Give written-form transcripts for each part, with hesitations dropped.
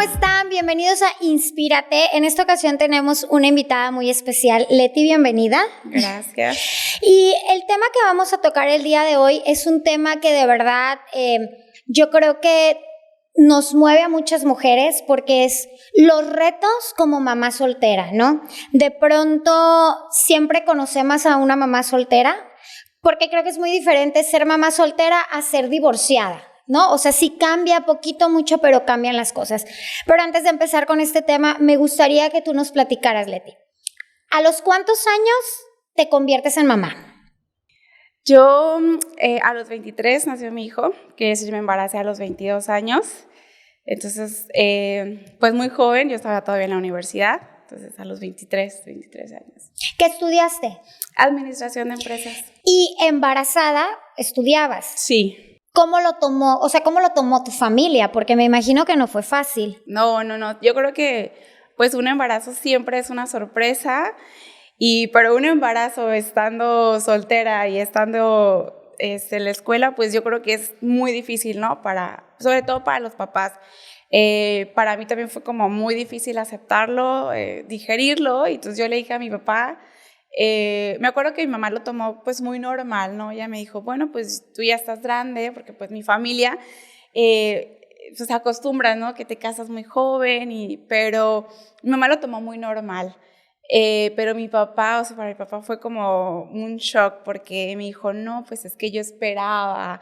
¿cómo están? Bienvenidos a Inspírate. En esta ocasión tenemos una invitada muy especial. Leti, bienvenida. Gracias. Y el tema que vamos a tocar el día de hoy es un tema que de verdad yo creo que nos mueve a muchas mujeres porque es los retos como mamá soltera, ¿no? De pronto siempre conocemos a una mamá soltera porque creo que es muy diferente ser mamá soltera a ser divorciada, ¿no? O sea, sí cambia poquito, mucho, pero cambian las cosas. Pero antes de empezar con este tema, me gustaría que tú nos platicaras, Leti. ¿A los cuántos años te conviertes en mamá? Yo a los 23 nació mi hijo, que yo me embaracé a los 22 años. Entonces, pues muy joven, yo estaba todavía en la universidad, entonces a los 23 años. ¿Qué estudiaste? Administración de empresas. Y embarazada, estudiabas. Sí. ¿Cómo lo tomó? O sea, ¿cómo lo tomó tu familia? Porque me imagino que no fue fácil. No. Yo creo que pues un embarazo siempre es una sorpresa, pero un embarazo estando soltera y estando en la escuela, pues yo creo que es muy difícil, ¿no? Sobre todo para los papás. Para mí también fue como muy difícil aceptarlo, digerirlo, y entonces yo le dije a mi papá. Me acuerdo que mi mamá lo tomó pues muy normal, ¿no? Ella me dijo, bueno, pues tú ya estás grande, porque pues mi familia pues se acostumbra, ¿no? Que te casas muy joven, pero mi mamá lo tomó muy normal. Pero mi papá, o sea, para mi papá fue como un shock, porque me dijo, no, pues es que yo esperaba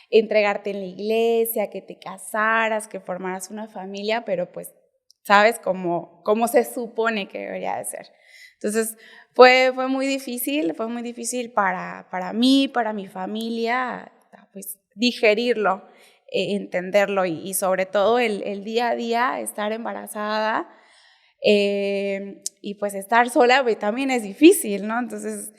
entregarte en la iglesia, que te casaras, que formaras una familia, pero pues, ¿sabes? Como se supone que debería de ser. Entonces, fue muy difícil para mí, para mi familia, pues digerirlo, entenderlo y sobre todo el día a día, estar embarazada y pues estar sola pues, también es difícil, ¿no? Entonces,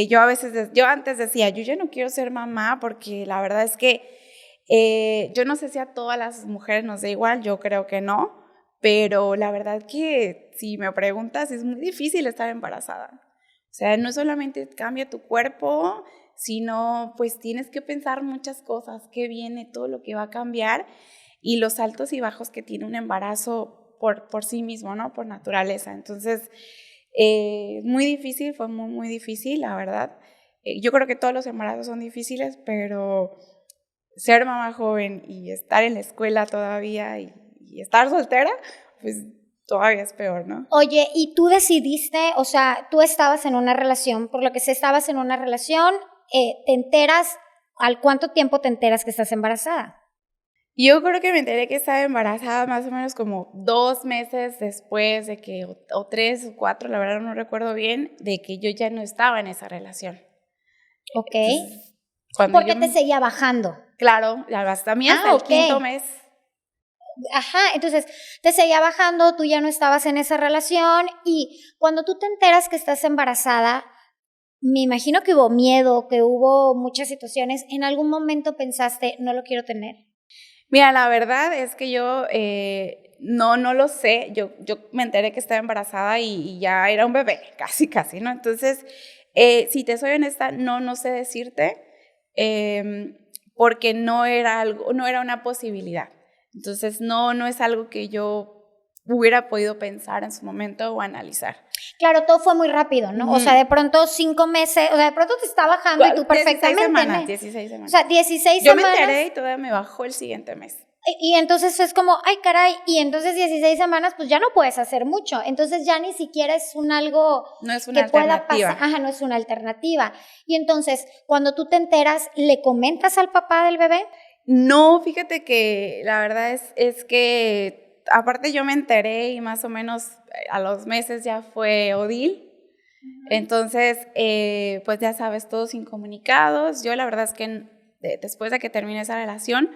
yo antes decía, yo ya no quiero ser mamá porque la verdad es que yo no sé si a todas las mujeres nos da igual, yo creo que no. Pero la verdad que si me preguntas es muy difícil estar embarazada. O sea, no solamente cambia tu cuerpo, sino pues tienes que pensar muchas cosas, qué viene, todo lo que va a cambiar y los altos y bajos que tiene un embarazo por sí mismo, ¿no? Por naturaleza. Entonces, muy difícil, fue muy difícil, la verdad. Yo creo que todos los embarazos son difíciles, pero ser mamá joven y estar en la escuela todavía y estar soltera, pues todavía es peor, ¿no? Oye, ¿y tú decidiste, o sea, tú estabas en una relación, por lo que sé, estabas en una relación, te enteras, ¿al cuánto tiempo te enteras que estás embarazada? Yo creo que me enteré que estaba embarazada más o menos como 2 meses después de que, o 3 o 4, la verdad no recuerdo bien, de que yo ya no estaba en esa relación. Ok. Entonces, Porque te seguía bajando. Claro, hasta mí hasta el quinto mes. Ajá, entonces te seguía bajando, tú ya no estabas en esa relación y cuando tú te enteras que estás embarazada, me imagino que hubo miedo, que hubo muchas situaciones, ¿en algún momento pensaste, no lo quiero tener? Mira, la verdad es que yo no lo sé, yo me enteré que estaba embarazada y ya era un bebé, casi, ¿no? Entonces, si te soy honesta, no sé decirte, porque no era una posibilidad. Entonces, no es algo que yo hubiera podido pensar en su momento o analizar. Claro, todo fue muy rápido, ¿no? O sea, de pronto 5 meses, o sea, de pronto te está bajando y tú perfectamente. 16 semanas. O sea, 16 yo semanas. Yo me enteré y todavía me bajó el siguiente mes. Y entonces es como, ay caray, y entonces 16 semanas pues ya no puedes hacer mucho, entonces ya ni siquiera es algo no es una que pueda pasar, ajá, no es una alternativa. Y entonces, cuando tú te enteras, ¿le comentas al papá del bebé? No, fíjate que la verdad es que aparte yo me enteré y más o menos a los meses ya fue Odil. Entonces, pues ya sabes, todos incomunicados. Yo la verdad es que después de que terminé esa relación,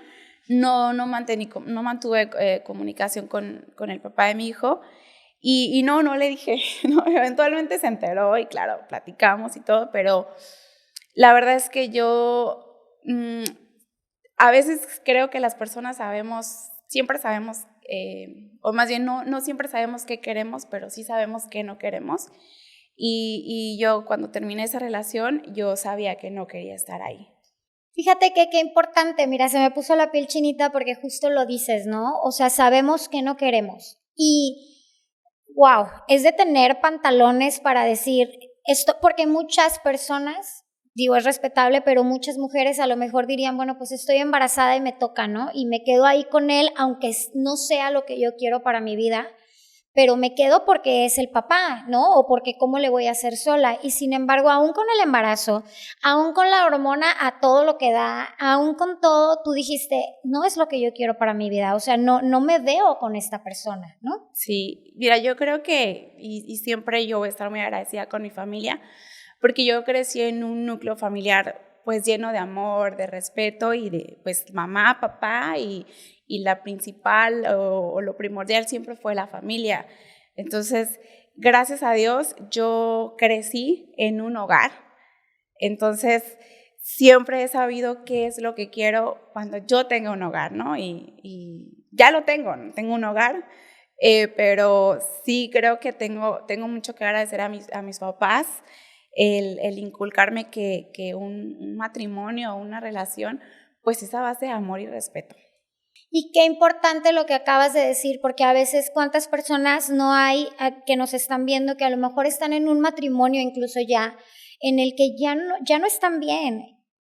no mantuve comunicación con el papá de mi hijo y no le dije, no, eventualmente se enteró y claro, platicamos y todo, pero la verdad es que yo a veces creo que las personas siempre sabemos, o más bien no siempre sabemos qué queremos, pero sí sabemos qué no queremos. Y yo cuando terminé esa relación, yo sabía que no quería estar ahí. Fíjate que qué importante, mira, se me puso la piel chinita porque justo lo dices, ¿no? O sea, sabemos que no queremos. Y, wow, es de tener pantalones para decir esto, porque muchas personas, digo, es respetable, pero muchas mujeres a lo mejor dirían, bueno, pues estoy embarazada y me toca, ¿no? Y me quedo ahí con él, aunque no sea lo que yo quiero para mi vida, pero me quedo porque es el papá, ¿no? O porque cómo le voy a hacer sola. Y sin embargo, aún con el embarazo, aún con la hormona a todo lo que da, aún con todo, tú dijiste, no es lo que yo quiero para mi vida, o sea, no me veo con esta persona, ¿no? Sí, mira, yo creo que, y siempre yo voy a estar muy agradecida con mi familia, porque yo crecí en un núcleo familiar pues lleno de amor, de respeto y de pues mamá, papá y la principal o lo primordial siempre fue la familia. Entonces, gracias a Dios, yo crecí en un hogar. Entonces, siempre he sabido qué es lo que quiero cuando yo tenga un hogar, ¿no? Y ya lo tengo, ¿no? Tengo un hogar, pero sí creo que tengo mucho que agradecer a mis papás, el inculcarme que un matrimonio o una relación, pues es a base de amor y respeto. Y qué importante lo que acabas de decir, porque a veces cuántas personas no hay que nos están viendo que a lo mejor están en un matrimonio incluso ya, en el que ya no están bien,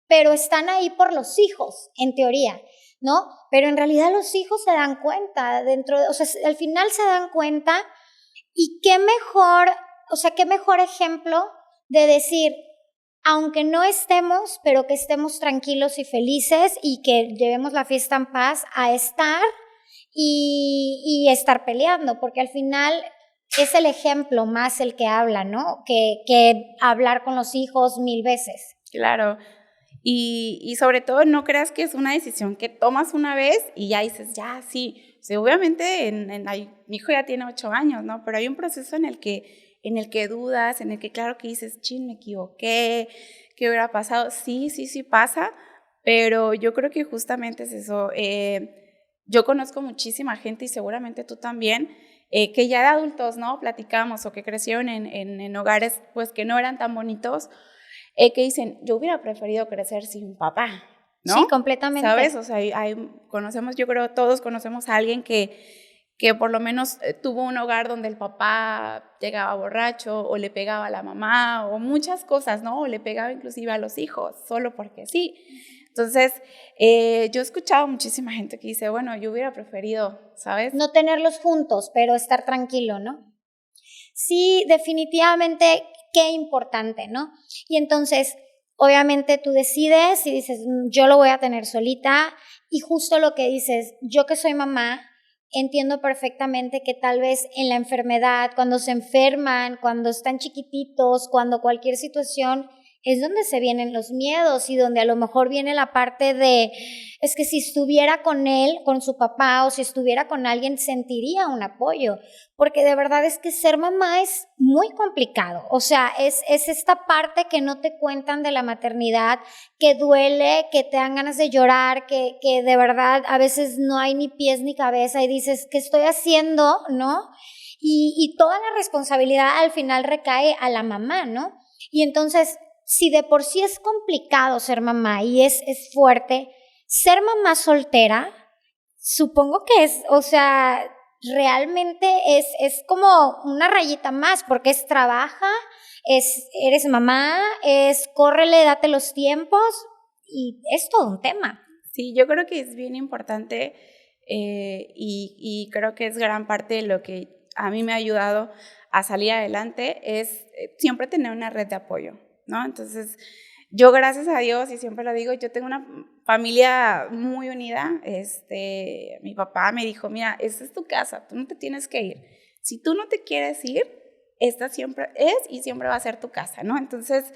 pero están ahí por los hijos, en teoría, ¿no? Pero en realidad los hijos se dan cuenta, o sea, al final se dan cuenta y qué mejor, o sea, qué mejor ejemplo de decir, aunque no estemos, pero que estemos tranquilos y felices y que llevemos la fiesta en paz a estar y estar peleando, porque al final es el ejemplo más el que habla, ¿no? Que hablar con los hijos 1000 veces. Claro. Y sobre todo no creas que es una decisión que tomas una vez y ya dices, ya, sí. O sea, obviamente mi hijo ya tiene 8 años, ¿no? Pero hay un proceso en el que dudas, en el que claro que dices, chin, me equivoqué, ¿qué hubiera pasado? Sí pasa, pero yo creo que justamente es eso. Yo conozco muchísima gente y seguramente tú también, que ya de adultos, ¿no? Platicamos o que crecieron en hogares pues que no eran tan bonitos, que dicen, yo hubiera preferido crecer sin papá, ¿no? Sí, completamente. ¿Sabes? O sea, yo creo todos conocemos a alguien que por lo menos tuvo un hogar donde el papá llegaba borracho o le pegaba a la mamá o muchas cosas, ¿no? O le pegaba inclusive a los hijos, solo porque sí. Entonces, yo he escuchado muchísima gente que dice, bueno, yo hubiera preferido, ¿sabes? No tenerlos juntos, pero estar tranquilo, ¿no? Sí, definitivamente, qué importante, ¿no? Y entonces, obviamente tú decides y dices, yo lo voy a tener solita, y justo lo que dices, yo que soy mamá, entiendo perfectamente que tal vez en la enfermedad, cuando se enferman, cuando están chiquititos, cuando cualquier situación, es donde se vienen los miedos y donde a lo mejor viene la parte de, es que si estuviera con él, con su papá o si estuviera con alguien, sentiría un apoyo, porque de verdad es que ser mamá es muy complicado, o sea, es esta parte que no te cuentan de la maternidad, que duele, que te dan ganas de llorar, que de verdad a veces no hay ni pies ni cabeza y dices, ¿qué estoy haciendo? ¿No? Y toda la responsabilidad al final recae a la mamá, ¿no? Y entonces, si de por sí es complicado ser mamá y es fuerte, ser mamá soltera, supongo que es, o sea, realmente es como una rayita más, porque es trabaja, eres mamá, córrele, date los tiempos, y es todo un tema. Sí, yo creo que es bien importante y creo que es gran parte de lo que a mí me ha ayudado a salir adelante, es siempre tener una red de apoyo, ¿no? Entonces, yo gracias a Dios, y siempre lo digo, yo tengo una familia muy unida. Mi papá me dijo, mira, esta es tu casa, tú no te tienes que ir. Si tú no te quieres ir, esta siempre es y siempre va a ser tu casa, ¿no? Entonces,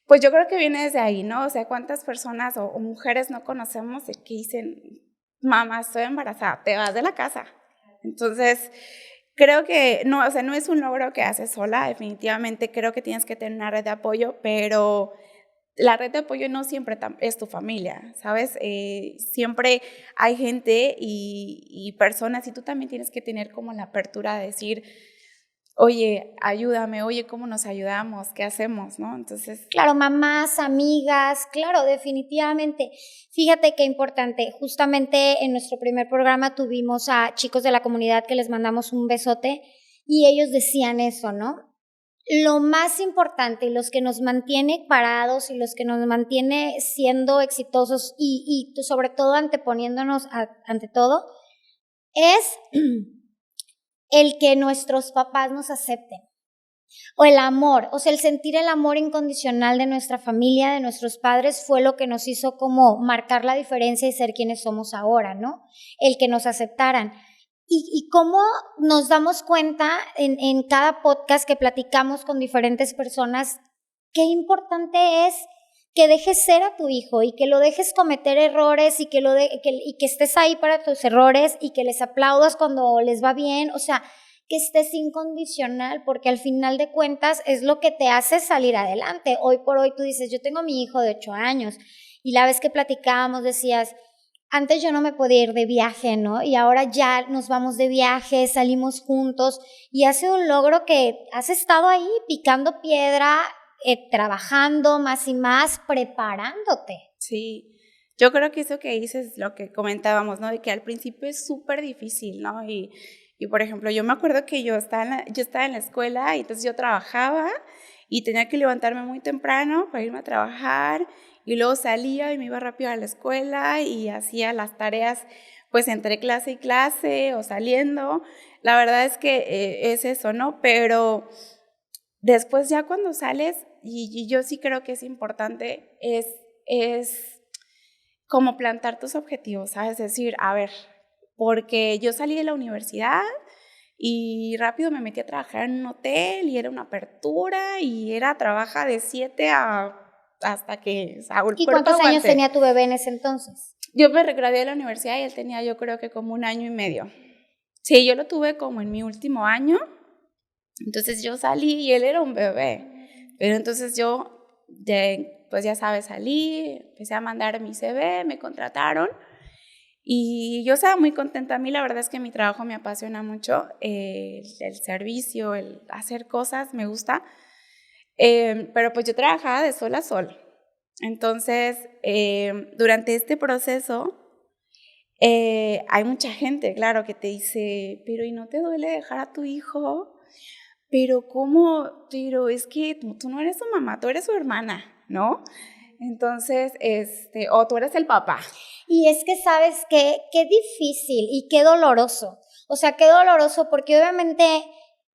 pues yo creo que viene desde ahí, ¿no? O sea, ¿cuántas personas o mujeres no conocemos que dicen, mamá, estoy embarazada, te vas de la casa? Entonces, creo que no, o sea, no es un logro que haces sola, definitivamente creo que tienes que tener una red de apoyo, pero la red de apoyo no siempre es tu familia, ¿sabes? Siempre hay gente y personas, y tú también tienes que tener como la apertura de decir, oye, ayúdame, oye, ¿cómo nos ayudamos? ¿Qué hacemos? ¿No? Entonces... Claro, mamás, amigas, claro, definitivamente. Fíjate qué importante. Justamente en nuestro primer programa tuvimos a chicos de la comunidad que les mandamos un besote y ellos decían eso, ¿no? Lo más importante y los que nos mantiene parados y los que nos mantiene siendo exitosos y sobre todo anteponiéndonos ante todo es el que nuestros papás nos acepten. O el amor, o sea, el sentir el amor incondicional de nuestra familia, de nuestros padres, fue lo que nos hizo como marcar la diferencia y ser quienes somos ahora, ¿no? El que nos aceptaran. Y cómo nos damos cuenta en cada podcast que platicamos con diferentes personas, qué importante es que dejes ser a tu hijo y que lo dejes cometer errores y que estés ahí para tus errores y que les aplaudas cuando les va bien, o sea, que estés incondicional, porque al final de cuentas es lo que te hace salir adelante. Hoy por hoy tú dices, yo tengo a mi hijo de 8 años y la vez que platicábamos decías, antes yo no me podía ir de viaje, ¿no? Y ahora ya nos vamos de viaje, salimos juntos y ha sido un logro que has estado ahí picando piedra, trabajando más y más, preparándote. Sí, yo creo que eso que dices es lo que comentábamos, ¿no? De que al principio es súper difícil, ¿no? Y por ejemplo, yo me acuerdo que yo estaba en la escuela y entonces yo trabajaba y tenía que levantarme muy temprano para irme a trabajar y luego salía y me iba rápido a la escuela y hacía las tareas pues entre clase y clase o saliendo. La verdad es que es eso, ¿no? Pero después ya cuando sales, y yo sí creo que es importante, es como plantar tus objetivos, ¿sabes? Es decir, a ver, porque yo salí de la universidad y rápido me metí a trabajar en un hotel y era una apertura y trabaja de 7 hasta que, o sea, el ¿Y cuerpo cuántos años aguante. tenía tu bebé en ese entonces? Yo me gradué de la universidad y él tenía yo creo que como 1 año y medio. Sí, yo lo tuve como en mi último año, entonces yo salí y él era un bebé, pero entonces yo, pues ya sabes, salí, empecé a mandar mi CV, me contrataron. Y yo estaba muy contenta. A mí la verdad es que mi trabajo me apasiona mucho, el servicio, el hacer cosas, me gusta. Pero pues yo trabajaba de sol a sol. Entonces, durante este proceso, hay mucha gente, claro, que te dice, pero ¿y no te duele dejar a tu hijo? Pero ¿cómo? Pero es que tú no eres su mamá, tú eres su hermana, ¿no? Entonces, o tú eres el papá. Y es que sabes qué difícil y qué doloroso. O sea, qué doloroso porque obviamente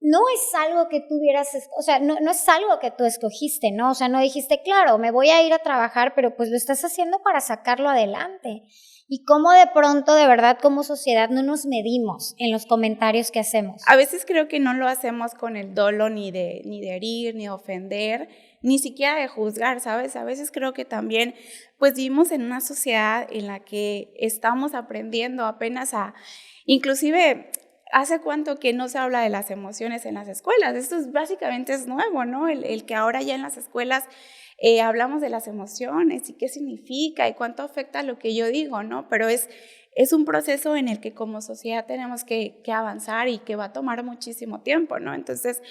no es algo que tú hubieras, o sea, no es algo que tú escogiste, ¿no? O sea, no dijiste, claro, me voy a ir a trabajar, pero pues lo estás haciendo para sacarlo adelante. Y cómo de pronto, de verdad, como sociedad no nos medimos en los comentarios que hacemos. A veces creo que no lo hacemos con el dolo ni de herir, ni de ofender, ni siquiera de juzgar, ¿sabes? A veces creo que también, pues vivimos en una sociedad en la que estamos aprendiendo apenas inclusive, ¿hace cuánto que no se habla de las emociones en las escuelas? Esto básicamente es nuevo, ¿no? El que ahora ya en las escuelas hablamos de las emociones y qué significa y cuánto afecta lo que yo digo, ¿no? Pero es un proceso en el que como sociedad tenemos que avanzar y que va a tomar muchísimo tiempo, ¿no? Entonces,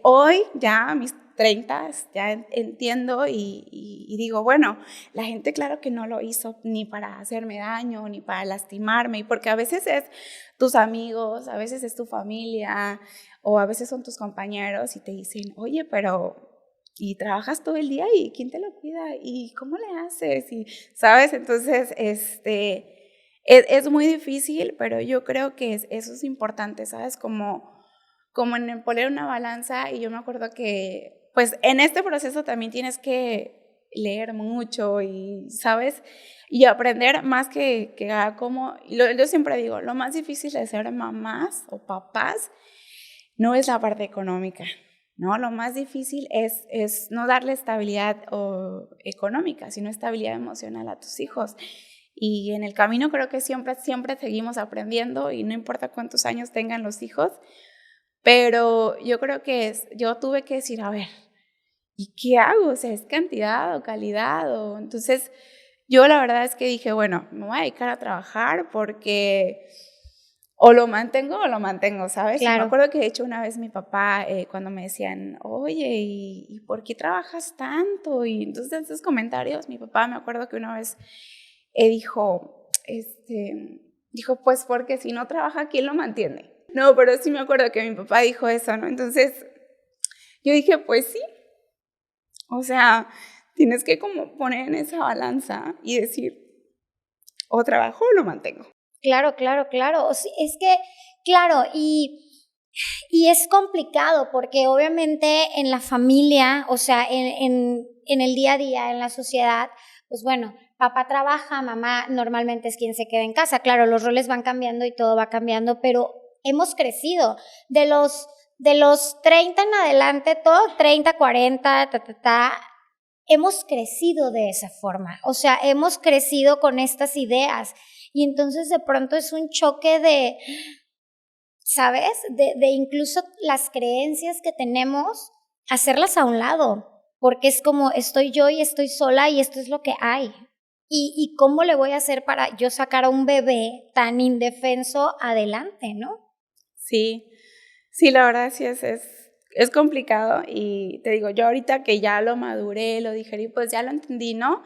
hoy ya a mis 30 ya entiendo y digo, bueno, la gente claro que no lo hizo ni para hacerme daño, ni para lastimarme, y porque a veces es tus amigos, a veces es tu familia, o a veces son tus compañeros y te dicen, oye, pero... y trabajas todo el día y ¿quién te lo cuida? ¿Y cómo le haces? Y, ¿sabes? Entonces, es muy difícil, pero yo creo que eso es importante, ¿sabes? Como en poner una balanza, y yo me acuerdo que, pues, en este proceso también tienes que leer mucho y, ¿sabes? Y aprender más que como, yo siempre digo, lo más difícil de ser mamás o papás no es la parte económica, ¿no? Lo más difícil es no darle estabilidad económica, sino estabilidad emocional a tus hijos. Y en el camino creo que siempre seguimos aprendiendo y no importa cuántos años tengan los hijos, pero yo creo que yo tuve que decir, a ver, ¿y qué hago? O sea, ¿es cantidad o calidad? Entonces, yo la verdad es que dije, bueno, me voy a dedicar a trabajar porque o lo mantengo o lo mantengo, ¿sabes? Claro. Me acuerdo que de hecho una vez mi papá, cuando me decían, oye, ¿y por qué trabajas tanto? Y entonces esos comentarios, mi papá me acuerdo que una vez dijo, pues porque si no trabaja, ¿quién lo mantiene? No, pero sí me acuerdo que mi papá dijo eso, ¿no? Entonces yo dije, pues sí, o sea, tienes que como poner en esa balanza y decir, o trabajo o lo mantengo. Claro. O sea, es que, claro, y es complicado porque obviamente en la familia, o sea, en el día a día, en la sociedad, pues bueno, papá trabaja, mamá normalmente es quien se queda en casa. Claro, los roles van cambiando y todo va cambiando, pero hemos crecido de los 30 en adelante, todo 30, 40, hemos crecido de esa forma, o sea, hemos crecido con estas ideas y entonces de pronto es un choque de, ¿sabes? De incluso las creencias que tenemos, hacerlas a un lado, porque es como estoy yo y estoy sola y esto es lo que hay. ¿Y cómo le voy a hacer para yo sacar a un bebé tan indefenso adelante, no? Sí, la verdad sí es complicado y te digo, yo ahorita que ya lo maduré, lo digerí, pues ya lo entendí, ¿no?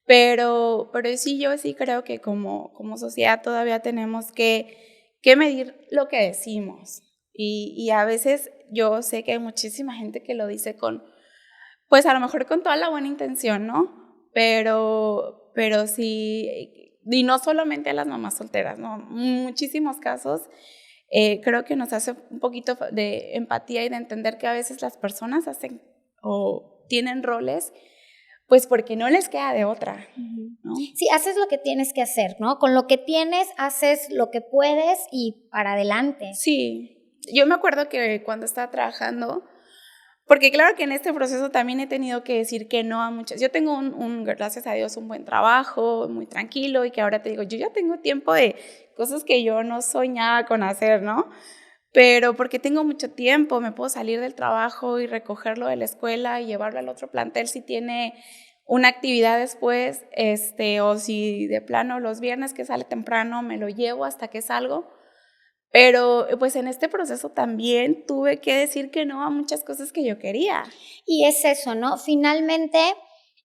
Pero sí, yo sí creo que como sociedad todavía tenemos que medir lo que decimos. Y a veces yo sé que hay muchísima gente que lo dice pues a lo mejor con toda la buena intención, ¿no? Pero sí, y no solamente a las mamás solteras, ¿no? Muchísimos casos. Creo que nos hace un poquito de empatía y de entender que a veces las personas hacen o tienen roles pues porque no les queda de otra, ¿no? Sí, haces lo que tienes que hacer, ¿no? Con lo que tienes, haces lo que puedes y para adelante. Sí, yo me acuerdo que cuando estaba trabajando, porque claro que en este proceso también he tenido que decir que no a muchas. Yo tengo gracias a Dios, un buen trabajo, muy tranquilo, y que ahora te digo, yo ya tengo tiempo de cosas que yo no soñaba con hacer, ¿no? Pero porque tengo mucho tiempo, me puedo salir del trabajo y recogerlo de la escuela y llevarlo al otro plantel si tiene una actividad después, o si de plano los viernes que sale temprano me lo llevo hasta que salgo. Pero pues en este proceso también tuve que decir que no a muchas cosas que yo quería. Y es eso, ¿no? Finalmente,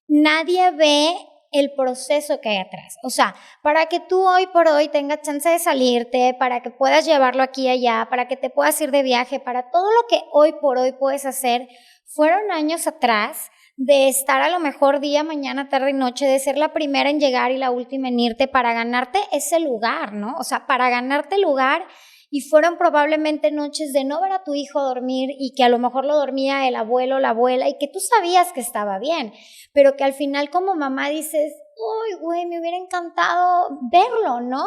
nadie ve el proceso que hay atrás. O sea, para que tú hoy por hoy tengas chance de salirte, para que puedas llevarlo aquí y allá, para que te puedas ir de viaje, para todo lo que hoy por hoy puedes hacer, fueron años atrás de estar a lo mejor día, mañana, tarde y noche, de ser la primera en llegar y la última en irte para ganarte ese lugar, ¿no? O sea, para ganarte el lugar. Y fueron probablemente noches de no ver a tu hijo dormir y que a lo mejor lo dormía el abuelo, la abuela y que tú sabías que estaba bien, pero que al final como mamá dices, uy, güey, me hubiera encantado verlo, ¿no?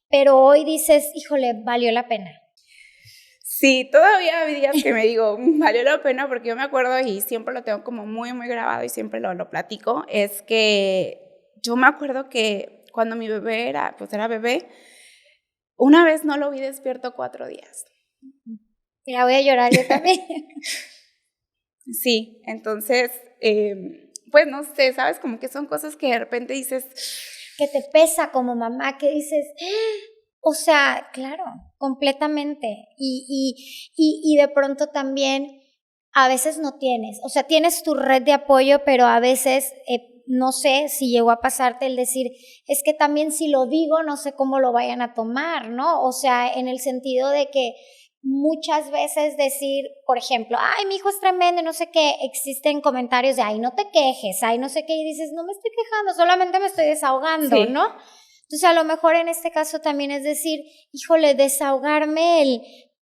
Pero hoy dices, híjole, valió la pena. Sí, todavía hay días que me digo, valió la pena, porque yo me acuerdo y siempre lo tengo como muy, muy grabado y siempre lo platico, es que yo me acuerdo que cuando mi bebé era bebé, una vez no lo vi despierto 4 días. Mira, voy a llorar yo también. Sí, entonces, pues no sé, ¿sabes? Como que son cosas que de repente dices... Que te pesa como mamá, que dices... O sea, claro, completamente. Y de pronto también a veces no tienes. O sea, tienes tu red de apoyo, pero a veces... no sé si llegó a pasarte el decir, es que también si lo digo, no sé cómo lo vayan a tomar, ¿no? O sea, en el sentido de que muchas veces decir, por ejemplo, ay, mi hijo es tremendo, no sé qué, existen comentarios de, ay, no te quejes, ay, no sé qué, y dices, no me estoy quejando, solamente me estoy desahogando, sí, ¿no? Entonces, a lo mejor en este caso también es decir, híjole, desahogarme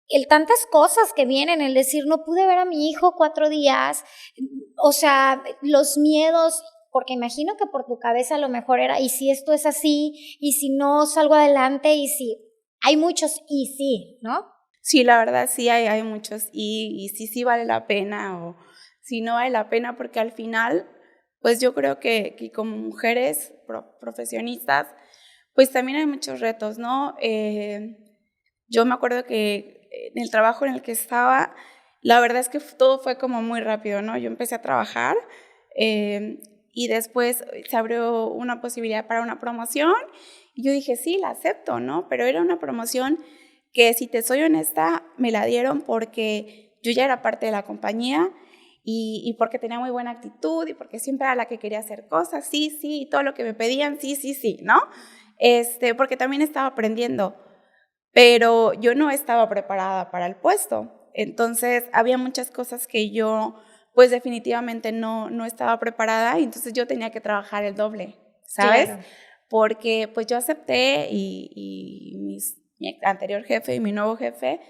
el tantas cosas que vienen, el decir, no pude ver a mi hijo 4 días, o sea, los miedos, porque imagino que por tu cabeza a lo mejor era, ¿y si esto es así? ¿Y si no salgo adelante? ¿Y si? Hay muchos y sí, ¿no? Sí, la verdad sí hay muchos y sí vale la pena o si no vale la pena, porque al final, pues yo creo que como mujeres profesionistas, pues también hay muchos retos, ¿no? Yo me acuerdo que en el trabajo en el que estaba, la verdad es que todo fue como muy rápido, ¿no? Yo empecé a trabajar y después se abrió una posibilidad para una promoción y yo dije, sí, la acepto, ¿no? Pero era una promoción que si te soy honesta, me la dieron porque yo ya era parte de la compañía y porque tenía muy buena actitud y porque siempre era la que quería hacer cosas, sí, y todo lo que me pedían, sí, ¿no? Porque también estaba aprendiendo, pero yo no estaba preparada para el puesto. Entonces, había muchas cosas que yo, pues definitivamente no estaba preparada y entonces yo tenía que trabajar el doble, ¿sabes? Claro. Porque pues yo acepté y mi anterior jefe y mi nuevo jefe,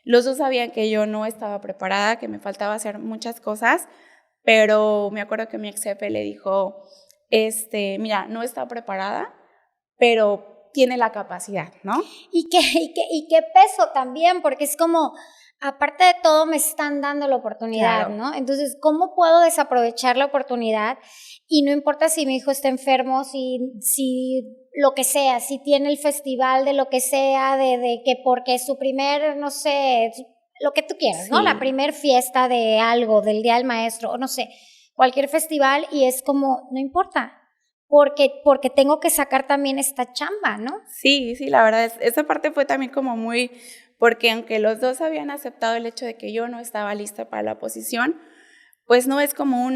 los dos sabían que yo no estaba preparada, que me faltaba hacer muchas cosas, pero me acuerdo que mi ex jefe le dijo, mira, no está preparada, pero tiene la capacidad, ¿no? Y qué peso también, porque es como, aparte de todo, me están dando la oportunidad, Claro. ¿no? Entonces, ¿cómo puedo desaprovechar la oportunidad? Y no importa si mi hijo está enfermo, si lo que sea, si tiene el festival de lo que sea, de que porque es su primer, no sé, lo que tú quieras, Sí. ¿no? La primer fiesta de algo, del Día del Maestro, o no sé, cualquier festival, y es como, no importa, porque tengo que sacar también esta chamba, ¿no? Sí, la verdad, esa parte fue también como muy, porque aunque los dos habían aceptado el hecho de que yo no estaba lista para la posición, pues no es como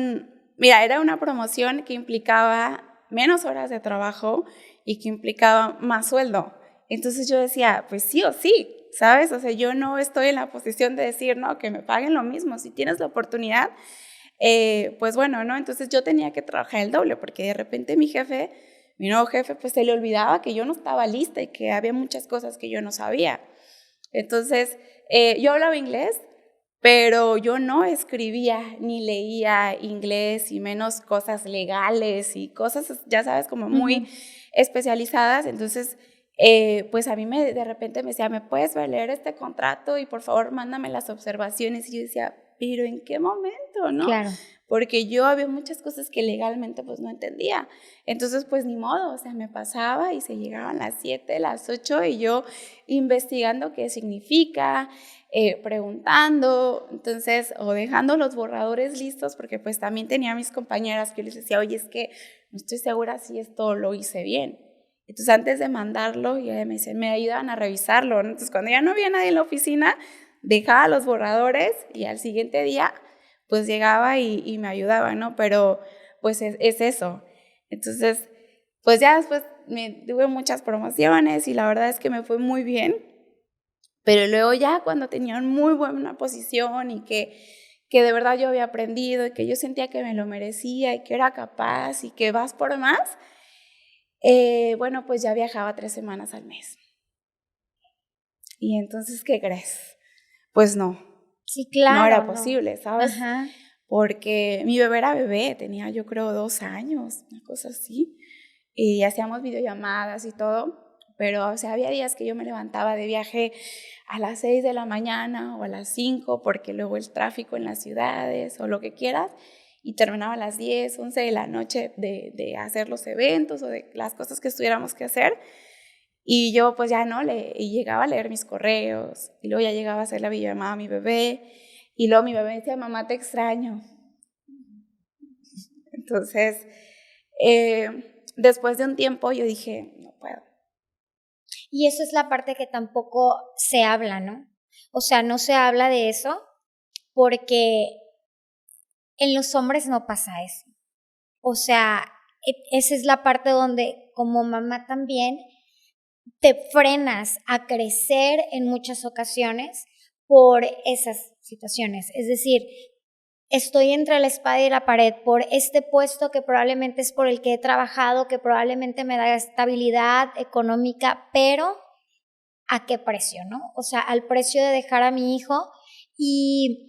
mira, era una promoción que implicaba menos horas de trabajo y que implicaba más sueldo. Entonces yo decía, pues sí o sí, ¿sabes? O sea, yo no estoy en la posición de decir, no, que me paguen lo mismo. Si tienes la oportunidad, pues bueno, ¿no? Entonces yo tenía que trabajar el doble porque de repente mi nuevo jefe, pues se le olvidaba que yo no estaba lista y que había muchas cosas que yo no sabía. Entonces, yo hablaba inglés, pero yo no escribía ni leía inglés y menos cosas legales y cosas, ya sabes, como muy especializadas. Entonces, pues a mí de repente me decía, ¿me puedes leer este contrato? Y por favor, mándame las observaciones. Y yo decía, ¿pero en qué momento, no? Claro. Porque yo había muchas cosas que legalmente pues no entendía. Entonces, pues ni modo, o sea, me pasaba y se llegaban las 7, las 8 y yo investigando qué significa, preguntando, entonces, o dejando los borradores listos, porque pues también tenía a mis compañeras que les decía, oye, es que no estoy segura si esto lo hice bien. Entonces, antes de mandarlo, ya me ayudaban a revisarlo, ¿no? Entonces, cuando ya no había nadie en la oficina, dejaba los borradores y al siguiente día, pues llegaba y me ayudaba, ¿no? Pero, pues es eso. Entonces, pues ya después tuve muchas promociones y la verdad es que me fue muy bien. Pero luego ya cuando tenía una muy buena posición y que de verdad yo había aprendido y que yo sentía que me lo merecía y que era capaz y que vas por más, bueno, pues ya viajaba 3 semanas al mes. Y entonces, ¿qué crees? Pues no. Sí, claro. No era posible, ¿sabes? Ajá. Porque mi bebé era bebé, tenía yo creo 2 años, una cosa así. Y hacíamos videollamadas y todo, pero o sea, había días que yo me levantaba de viaje a las 6 de la mañana o a las 5 porque luego el tráfico en las ciudades o lo que quieras y terminaba a las 10, 11 de la noche de hacer los eventos o de las cosas que tuviéramos que hacer y yo pues ya no, y llegaba a leer mis correos y luego ya llegaba a hacer la videollamada a mi bebé y luego mi bebé decía, mamá, te extraño. Entonces, después de un tiempo yo dije, no puedo. Y eso es la parte que tampoco se habla, ¿no? O sea, no se habla de eso porque en los hombres no pasa eso. O sea, esa es la parte donde como mamá también te frenas a crecer en muchas ocasiones por esas situaciones. Es decir, estoy entre la espada y la pared por este puesto que probablemente es por el que he trabajado, que probablemente me da estabilidad económica, pero ¿a qué precio, no? O sea, al precio de dejar a mi hijo y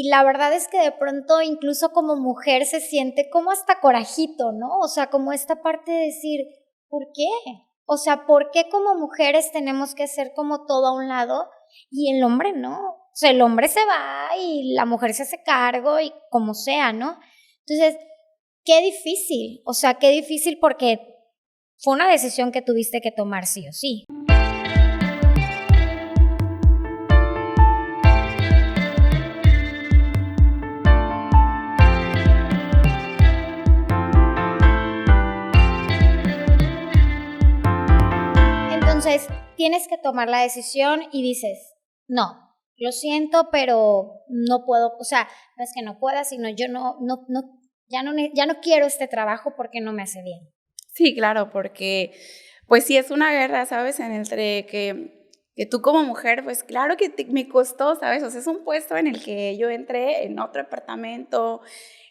la verdad es que de pronto incluso como mujer se siente como hasta corajito, ¿no? O sea, como esta parte de decir, ¿por qué? O sea, ¿por qué como mujeres tenemos que hacer como todo a un lado y el hombre no? O sea, el hombre se va y la mujer se hace cargo y como sea, ¿no? Entonces, qué difícil, o sea, qué difícil porque fue una decisión que tuviste que tomar sí o sí. Entonces, tienes que tomar la decisión y dices, no, lo siento, pero no puedo, o sea, no es que no pueda, sino yo ya no quiero este trabajo porque no me hace bien. Sí, claro, porque pues sí es una guerra, ¿sabes? Entre que tú como mujer, pues claro que me costó, ¿sabes? O sea, es un puesto en el que yo entré en otro departamento,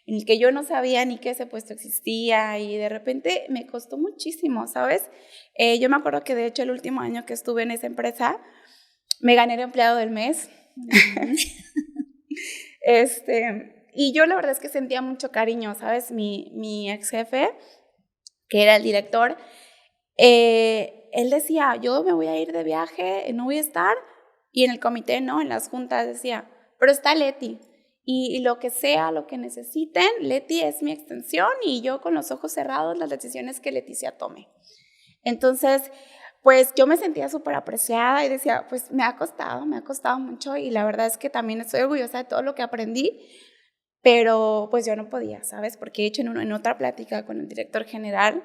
en el que yo no sabía ni que ese puesto existía y de repente me costó muchísimo, ¿sabes? Yo me acuerdo que de hecho el último año que estuve en esa empresa, me gané el empleado del mes. Y yo la verdad es que sentía mucho cariño, ¿sabes? Mi ex jefe, que era el director, él decía, yo me voy a ir de viaje, no voy a estar, y en el comité, no, en las juntas decía, pero está Leti, y lo que sea, lo que necesiten, Leti es mi extensión, y yo con los ojos cerrados las decisiones que Leticia tome. Entonces, pues yo me sentía súper apreciada y decía, pues me ha costado mucho, y la verdad es que también estoy orgullosa de todo lo que aprendí, pero pues yo no podía, ¿sabes? Porque de hecho en otra plática con el director general,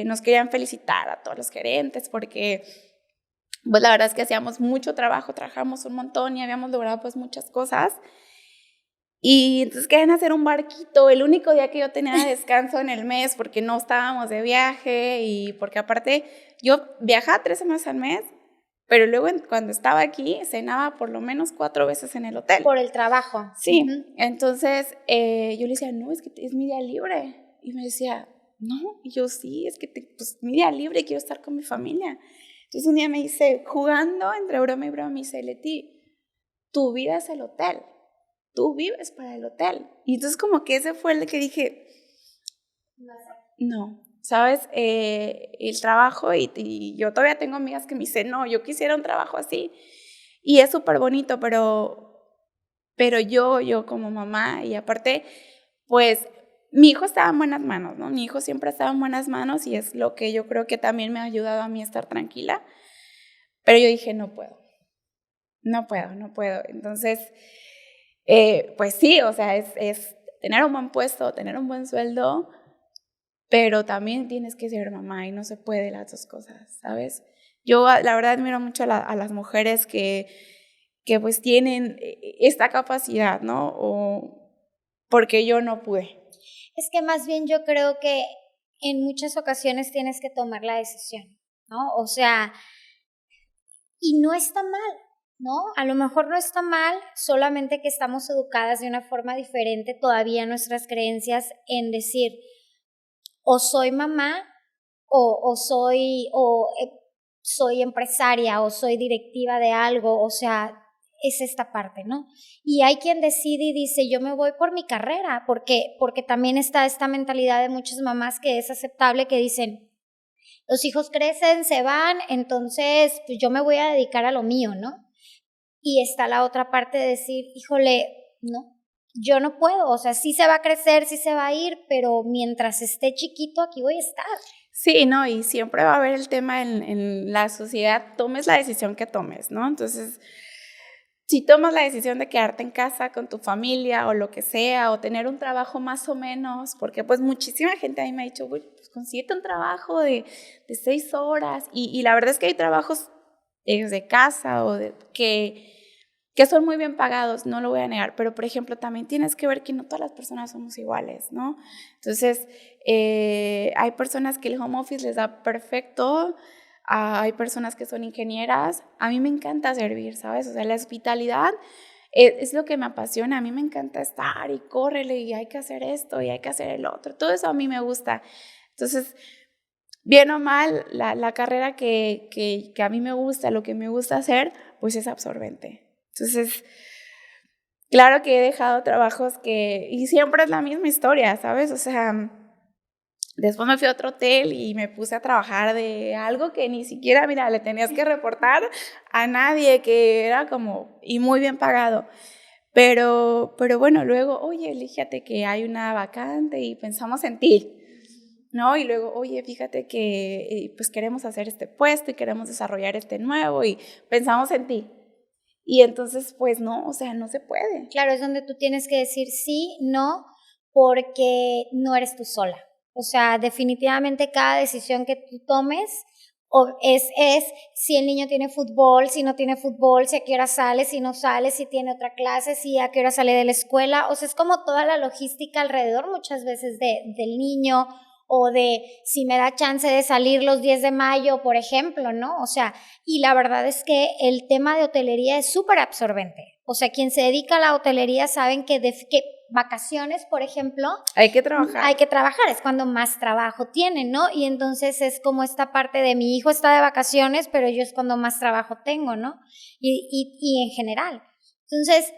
nos querían felicitar a todos los gerentes porque pues la verdad es que hacíamos mucho trabajo, trabajamos un montón y habíamos logrado pues muchas cosas. Y entonces querían hacer un barquito, el único día que yo tenía de descanso en el mes porque no estábamos de viaje y porque aparte yo viajaba 3 semanas al mes, pero luego cuando estaba aquí cenaba por lo menos 4 veces en el hotel. Por el trabajo. Sí, entonces yo le decía, no, es que es mi día libre. Y me decía, no, y yo sí, es que pues mi día libre, quiero estar con mi familia. Entonces un día me dice, jugando entre broma y broma, me dice, Leti, tu vida es el hotel, tú vives para el hotel. Y entonces como que ese fue el que dije, no, ¿sabes? El trabajo, y yo todavía tengo amigas que me dicen, no, yo quisiera un trabajo así. Y es súper bonito, pero yo como mamá, y aparte, pues mi hijo estaba en buenas manos, ¿no? Mi hijo siempre estaba en buenas manos y es lo que yo creo que también me ha ayudado a mí a estar tranquila. Pero yo dije, no puedo. Entonces, pues sí, o sea, es tener un buen puesto, tener un buen sueldo, pero también tienes que ser mamá y no se puede las dos cosas, ¿sabes? Yo la verdad admiro mucho a las mujeres que pues tienen esta capacidad, ¿no? O porque yo no pude. Es que más bien yo creo que en muchas ocasiones tienes que tomar la decisión, ¿no? O sea, y no está mal, ¿no? A lo mejor no está mal, solamente que estamos educadas de una forma diferente todavía nuestras creencias en decir, o soy mamá soy empresaria o soy directiva de algo, o sea, es esta parte, ¿no? Y hay quien decide y dice, yo me voy por mi carrera, porque también está esta mentalidad de muchas mamás que es aceptable, que dicen, los hijos crecen, se van, entonces pues yo me voy a dedicar a lo mío, ¿no? Y está la otra parte de decir, híjole, no, yo no puedo, o sea, sí se va a crecer, sí se va a ir, pero mientras esté chiquito aquí voy a estar. Sí, no, y siempre va a haber el tema en la sociedad, tomes la decisión que tomes, ¿no? Entonces, si tomas la decisión de quedarte en casa con tu familia o lo que sea, o tener un trabajo más o menos, porque pues muchísima gente a mí me ha dicho, pues consíguete un trabajo de 6 horas, y la verdad es que hay trabajos desde casa que son muy bien pagados, no lo voy a negar, pero por ejemplo también tienes que ver que no todas las personas somos iguales, ¿no? Entonces, hay personas que el home office les da perfecto, hay personas que son ingenieras, a mí me encanta servir, ¿sabes? O sea, la hospitalidad es lo que me apasiona, a mí me encanta estar y córrele y hay que hacer esto y hay que hacer el otro, todo eso a mí me gusta. Entonces, bien o mal, la carrera que a mí me gusta, lo que me gusta hacer, pues es absorbente. Entonces, claro que he dejado trabajos y siempre es la misma historia, ¿sabes? O sea, después me fui a otro hotel y me puse a trabajar de algo que ni siquiera, mira, le tenías que reportar a nadie, que era como, y muy bien pagado. Pero bueno, luego, oye, fíjate que hay una vacante y pensamos en ti, ¿no? Y luego, oye, fíjate que pues queremos hacer este puesto y queremos desarrollar este nuevo y pensamos en ti. Y entonces, pues no, o sea, no se puede. Claro, es donde tú tienes que decir sí, no, porque no eres tú sola. O sea, definitivamente cada decisión que tú tomes, O es si el niño tiene fútbol, si no tiene fútbol, si a qué hora sale, si no sale, si tiene otra clase, si a qué hora sale de la escuela. O sea, es como toda la logística alrededor muchas veces del niño, o de si me da chance de salir los 10 de mayo, por ejemplo, ¿no? O sea, y la verdad es que el tema de hotelería es súper absorbente. O sea, quien se dedica a la hotelería saben que vacaciones, por ejemplo, hay que trabajar, es cuando más trabajo tienen, ¿no? Y entonces es como esta parte de mi hijo está de vacaciones, pero yo es cuando más trabajo tengo, ¿no? Y en general. Entonces,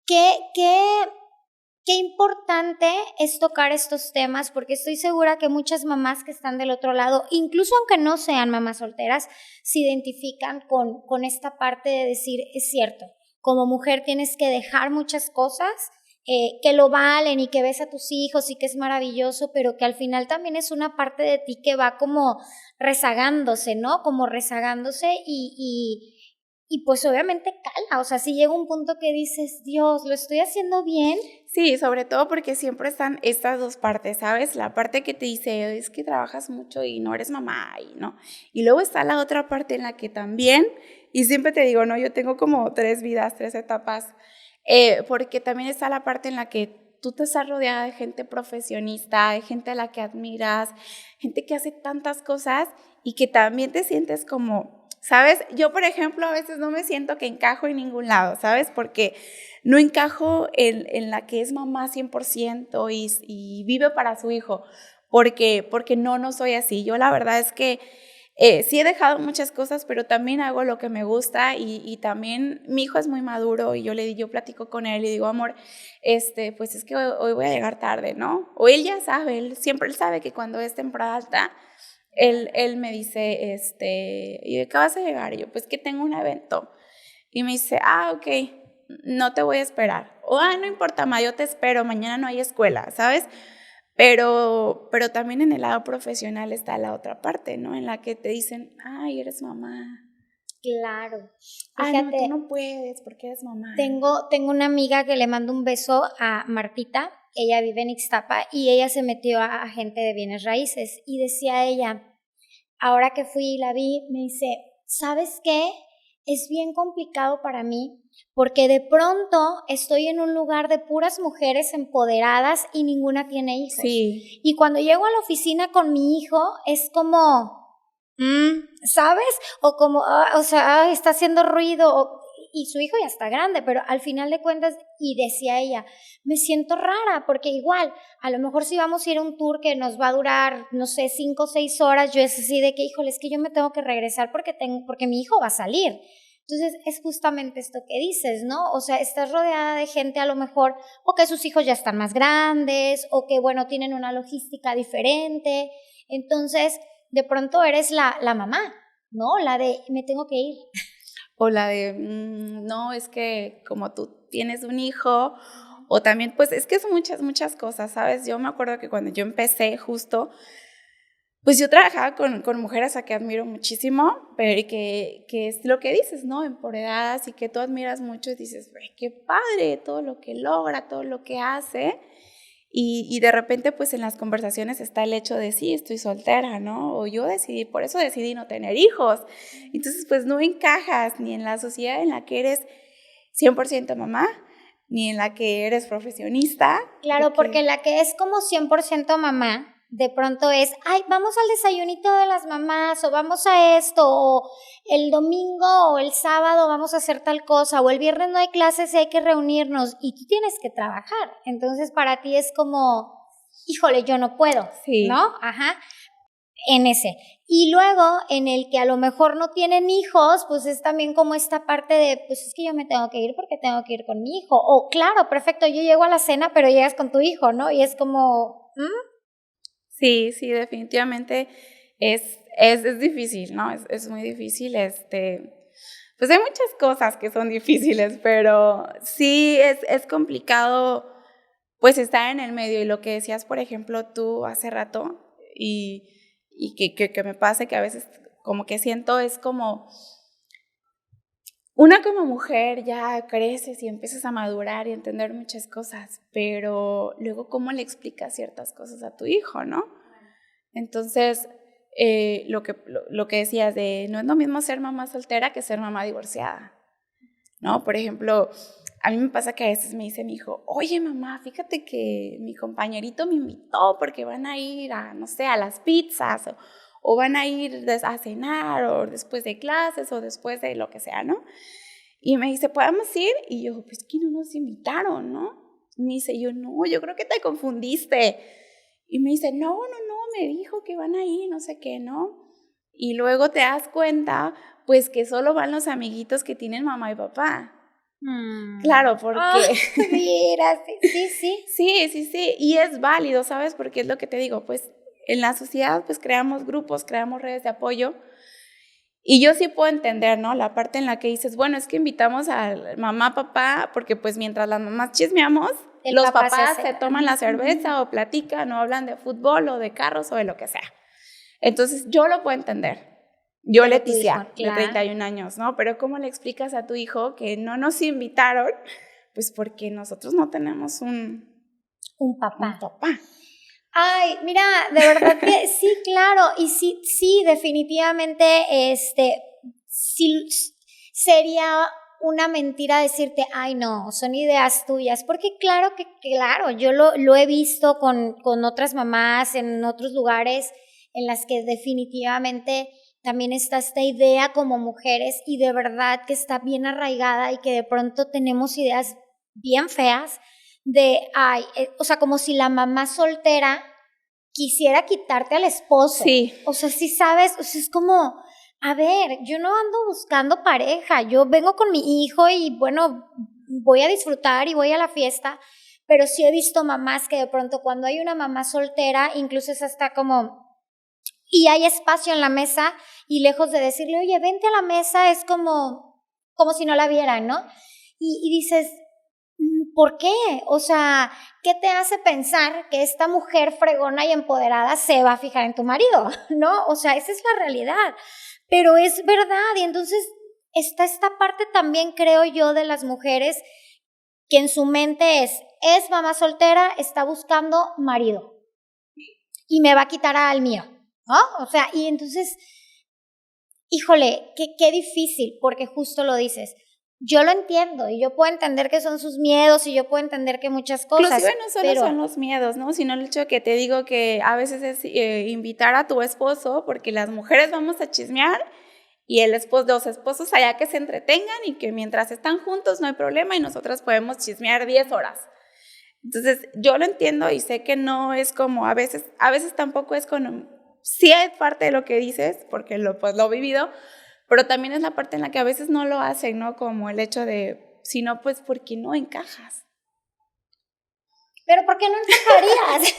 qué importante es tocar estos temas, porque estoy segura que muchas mamás que están del otro lado, incluso aunque no sean mamás solteras, se identifican con esta parte de decir, es cierto, como mujer tienes que dejar muchas cosas que lo valen y que ves a tus hijos y que es maravilloso, pero que al final también es una parte de ti que va como rezagándose, ¿no? Como rezagándose y pues obviamente cala, o sea, si llega un punto que dices, Dios, ¿lo estoy haciendo bien? Sí, sobre todo porque siempre están estas dos partes, ¿sabes? La parte que te dice, es que trabajas mucho y no eres mamá, y no. Y luego está la otra parte en la que también, y siempre te digo, no, yo tengo como 3 vidas, 3 etapas, porque también está la parte en la que tú te estás rodeada de gente profesionista, de gente a la que admiras, gente que hace tantas cosas y que también te sientes como, ¿sabes? Yo, por ejemplo, a veces no me siento que encajo en ningún lado, ¿sabes? Porque no encajo en la que es mamá 100% y vive para su hijo, porque no soy así. Yo la verdad es que sí he dejado muchas cosas, pero también hago lo que me gusta y también mi hijo es muy maduro y yo platico con él y digo, amor, pues es que hoy voy a llegar tarde, ¿no? O él ya sabe, él sabe que cuando es temporada alta, él me dice, ¿y de qué vas a llegar? Y yo, pues que tengo un evento. Y me dice, ok, no te voy a esperar. O, no importa, ma, yo te espero, mañana no hay escuela, ¿sabes? Pero también en el lado profesional está la otra parte, ¿no? En la que te dicen, ay, eres mamá. Claro. Fíjate, no, tú no puedes porque eres mamá. Tengo una amiga que le mando un beso a Martita, ella vive en Ixtapa y ella se metió a gente de bienes raíces y decía ella, ahora que fui y la vi, me dice, ¿sabes qué? Es bien complicado para mí porque de pronto estoy en un lugar de puras mujeres empoderadas y ninguna tiene hijos. Sí. Y cuando llego a la oficina con mi hijo es como, ¿sabes? O como, está haciendo ruido, y su hijo ya está grande, pero al final de cuentas, y decía ella, me siento rara, porque igual, a lo mejor si vamos a ir a un tour que nos va a durar, no sé, 5 o 6 horas, yo es así de que, híjole, es que yo me tengo que regresar porque mi hijo va a salir. Entonces, es justamente esto que dices, ¿no? O sea, estás rodeada de gente a lo mejor, o que sus hijos ya están más grandes, o que, bueno, tienen una logística diferente. Entonces, de pronto eres la mamá, ¿no? La de, me tengo que ir. O la de, no, es que como tú tienes un hijo, o también, pues es que son muchas cosas, ¿sabes? Yo me acuerdo que cuando yo empecé justo, pues yo trabajaba con mujeres a que admiro muchísimo, pero que es lo que dices, ¿no? Empoderadas y que tú admiras mucho y dices, qué padre, todo lo que logra, todo lo que hace. Y de repente, pues en las conversaciones está el hecho de, sí, estoy soltera, ¿no? O por eso decidí no tener hijos. Entonces, pues no encajas ni en la sociedad en la que eres 100% mamá, ni en la que eres profesionista. Claro, porque la que es como 100% mamá, de pronto es, ay, vamos al desayunito de las mamás, o vamos a esto, o el domingo o el sábado vamos a hacer tal cosa, o el viernes no hay clases y hay que reunirnos, y tú tienes que trabajar. Entonces para ti es como, híjole, yo no puedo, sí, ¿no? Ajá. En ese. Y luego, en el que a lo mejor no tienen hijos, pues es también como esta parte de, pues es que yo me tengo que ir porque tengo que ir con mi hijo. O claro, perfecto, yo llego a la cena, pero llegas con tu hijo, ¿no? Y es como, Sí, definitivamente es difícil, ¿no? Es muy difícil, pues hay muchas cosas que son difíciles, pero sí es complicado, pues estar en el medio. Y lo que decías, por ejemplo, tú hace rato, y que me pasa que a veces como que siento es como, una como mujer ya creces y empiezas a madurar y a entender muchas cosas, pero luego cómo le explicas ciertas cosas a tu hijo, ¿no? Entonces, lo que decías de no es lo mismo ser mamá soltera que ser mamá divorciada, ¿no? Por ejemplo, a mí me pasa que a veces me dice mi hijo, oye mamá, fíjate que mi compañerito me invitó porque van a ir a, no sé, a las pizzas o van a ir a cenar o después de clases o después de lo que sea, ¿no? Y me dice, ¿podemos ir? Y yo, pues que no nos invitaron, ¿no? Y me dice, no, yo creo que te confundiste. Y me dice, no, me dijo que van a ir, no sé qué, ¿no? Y luego te das cuenta, pues que solo van los amiguitos que tienen mamá y papá. Claro, porque... mira, sí. Sí, y es válido, ¿sabes? Porque es lo que te digo, pues en la sociedad pues creamos grupos, creamos redes de apoyo. Y yo sí puedo entender, ¿no? La parte en la que dices, bueno, es que invitamos a mamá, papá, porque pues mientras las mamás chismeamos, los papás se toman la cerveza o platican o hablan de fútbol o de carros o de lo que sea. Entonces, yo lo puedo entender. Yo, Leticia, de 31 años, ¿no? Pero ¿cómo le explicas a tu hijo que no nos invitaron? Pues porque nosotros no tenemos un papá. Un papá. Ay, mira, de verdad que sí, claro, y sí, definitivamente, sí sería una mentira decirte, ay no, son ideas tuyas, porque claro, yo lo he visto con otras mamás en otros lugares en las que definitivamente también está esta idea como mujeres y de verdad que está bien arraigada y que de pronto tenemos ideas bien feas de, o sea, como si la mamá soltera quisiera quitarte al esposo. Sí. O sea, sí sabes, o sea, es como, a ver, yo no ando buscando pareja, yo vengo con mi hijo y bueno, voy a disfrutar y voy a la fiesta, pero sí he visto mamás que de pronto cuando hay una mamá soltera, incluso es hasta como, y hay espacio en la mesa y lejos de decirle, oye, vente a la mesa, es como si no la vieran, ¿no? Y dices, ¿por qué? O sea, ¿qué te hace pensar que esta mujer fregona y empoderada se va a fijar en tu marido? ¿No? O sea, esa es la realidad. Pero es verdad, y entonces está esta parte también, creo yo, de las mujeres que en su mente es mamá soltera, está buscando marido y me va a quitar al mío, ¿no? O sea, y entonces, híjole, qué difícil, porque justo lo dices. Yo lo entiendo y yo puedo entender que son sus miedos y yo puedo entender que muchas cosas. Inclusive no solo son los miedos, ¿no? Sino el hecho de que te digo que a veces es invitar a tu esposo porque las mujeres vamos a chismear y los esposos allá que se entretengan y que mientras están juntos no hay problema y nosotras podemos chismear 10 horas. Entonces yo lo entiendo y sé que no es como a veces tampoco es con... Sí es parte de lo que dices porque lo he vivido, pero también es la parte en la que a veces no lo hacen, ¿no? Como el hecho de, si no, pues, ¿por qué no encajas? ¿Pero por qué no encajarías?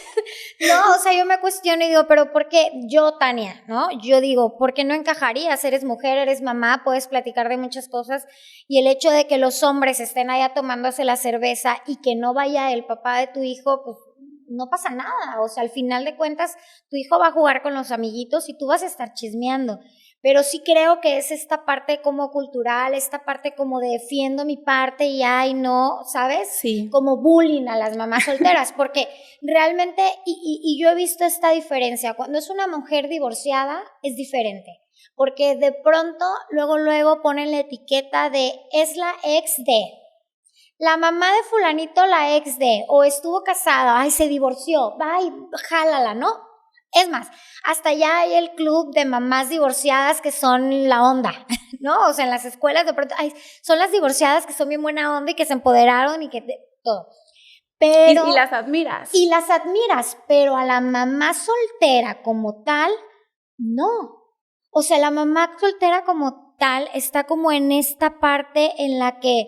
No, o sea, yo me cuestiono y digo, ¿pero por qué? Yo, Tania, ¿no? Yo digo, ¿por qué no encajarías? Eres mujer, eres mamá, puedes platicar de muchas cosas y el hecho de que los hombres estén allá tomándose la cerveza y que no vaya el papá de tu hijo, pues no pasa nada. O sea, al final de cuentas, tu hijo va a jugar con los amiguitos y tú vas a estar chismeando. Pero sí creo que es esta parte como cultural, esta parte como de defiendo mi parte y ay no, ¿sabes? Sí. Como bullying a las mamás solteras, porque realmente, y yo he visto esta diferencia, cuando es una mujer divorciada es diferente, porque de pronto luego ponen la etiqueta de es la ex de, la mamá de fulanito la ex de, o estuvo casada, ay se divorció, ay jálala, ¿no? Es más, hasta ya hay el club de mamás divorciadas que son la onda, ¿no? O sea, en las escuelas de pronto, ay, son las divorciadas que son bien buena onda y que se empoderaron y que todo. Pero, y las admiras. Y las admiras, pero a la mamá soltera como tal, no. O sea, la mamá soltera como tal está como en esta parte en la que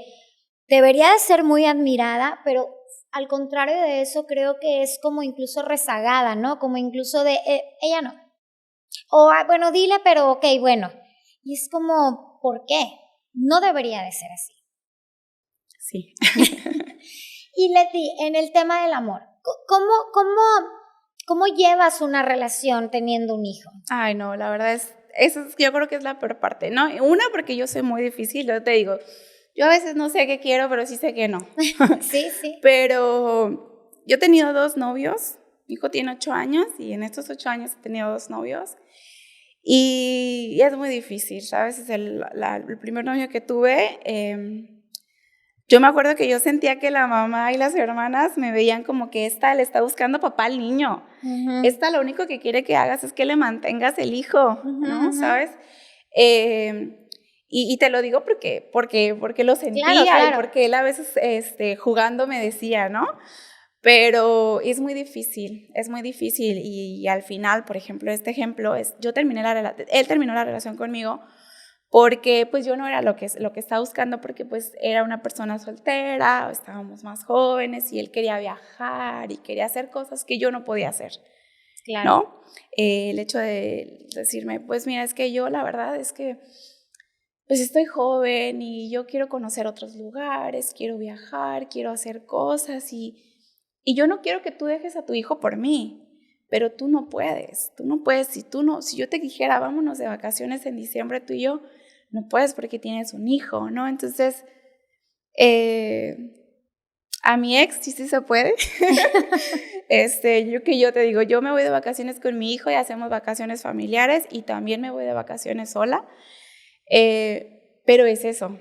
debería de ser muy admirada, pero al contrario de eso, creo que es como incluso rezagada, ¿no? Como incluso de, ella no. O, bueno, dile, pero ok, bueno. Y es como, ¿por qué? No debería de ser así. Sí. Y Leti, en el tema del amor, ¿cómo llevas una relación teniendo un hijo? Ay, no, la verdad yo creo que es la peor parte, ¿no? Una, porque yo soy muy difícil, yo te digo, yo a veces no sé qué quiero, pero sí sé que no. Sí. Pero yo he tenido 2 novios, mi hijo tiene 8 años y en estos 8 años he tenido 2 novios Y es muy difícil, ¿sabes? Es el primer novio que tuve, yo me acuerdo que yo sentía que la mamá y las hermanas me veían como que esta le está buscando papá al niño. Esta lo único que quiere que hagas es que le mantengas el hijo, ¿no? ¿Sabes? Y te lo digo porque lo sentía, claro. Y porque él a veces jugando me decía, ¿no? Pero es muy difícil y al final, por ejemplo, este ejemplo es, él terminó la relación conmigo porque pues yo no era lo que estaba buscando, porque pues era una persona soltera, estábamos más jóvenes y él quería viajar y quería hacer cosas que yo no podía hacer, claro. ¿No? El hecho de decirme, pues mira, es que yo la verdad es que pues estoy joven y yo quiero conocer otros lugares, quiero viajar, quiero hacer cosas y yo no quiero que tú dejes a tu hijo por mí, pero tú no puedes, si yo te dijera vámonos de vacaciones en diciembre tú y yo, no puedes porque tienes un hijo, ¿no? Entonces, a mi ex sí se puede. Yo te digo, yo me voy de vacaciones con mi hijo y hacemos vacaciones familiares y también me voy de vacaciones sola, pero es eso.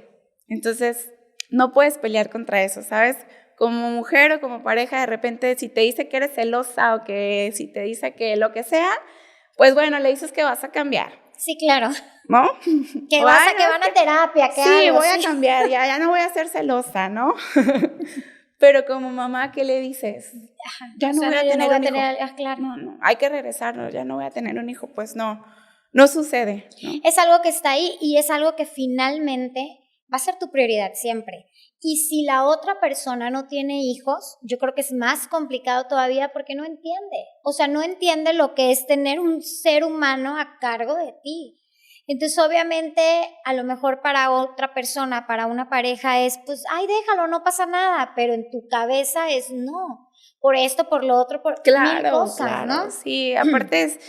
Entonces, no puedes pelear contra eso, ¿sabes? Como mujer o como pareja, de repente, si te dice que eres celosa o que si te dice que lo que sea, pues bueno, le dices que vas a cambiar. Sí, claro. ¿No? Que van a terapia, que sí, voy a cambiar, ya no voy a ser celosa, ¿no? Pero como mamá, ¿qué le dices? Ya no voy a tener un hijo. Claro. No, hay que regresar, ya no voy a tener un hijo, pues no sucede, ¿no? Es algo que está ahí y es algo que finalmente va a ser tu prioridad siempre. Y si la otra persona no tiene hijos, yo creo que es más complicado todavía porque no entiende. O sea, no entiende lo que es tener un ser humano a cargo de ti. Entonces, obviamente, a lo mejor para otra persona, para una pareja es, pues, ay, déjalo, no pasa nada. Pero en tu cabeza es no. Por esto, por lo otro, por mil cosas, ¿no? Sí, aparte es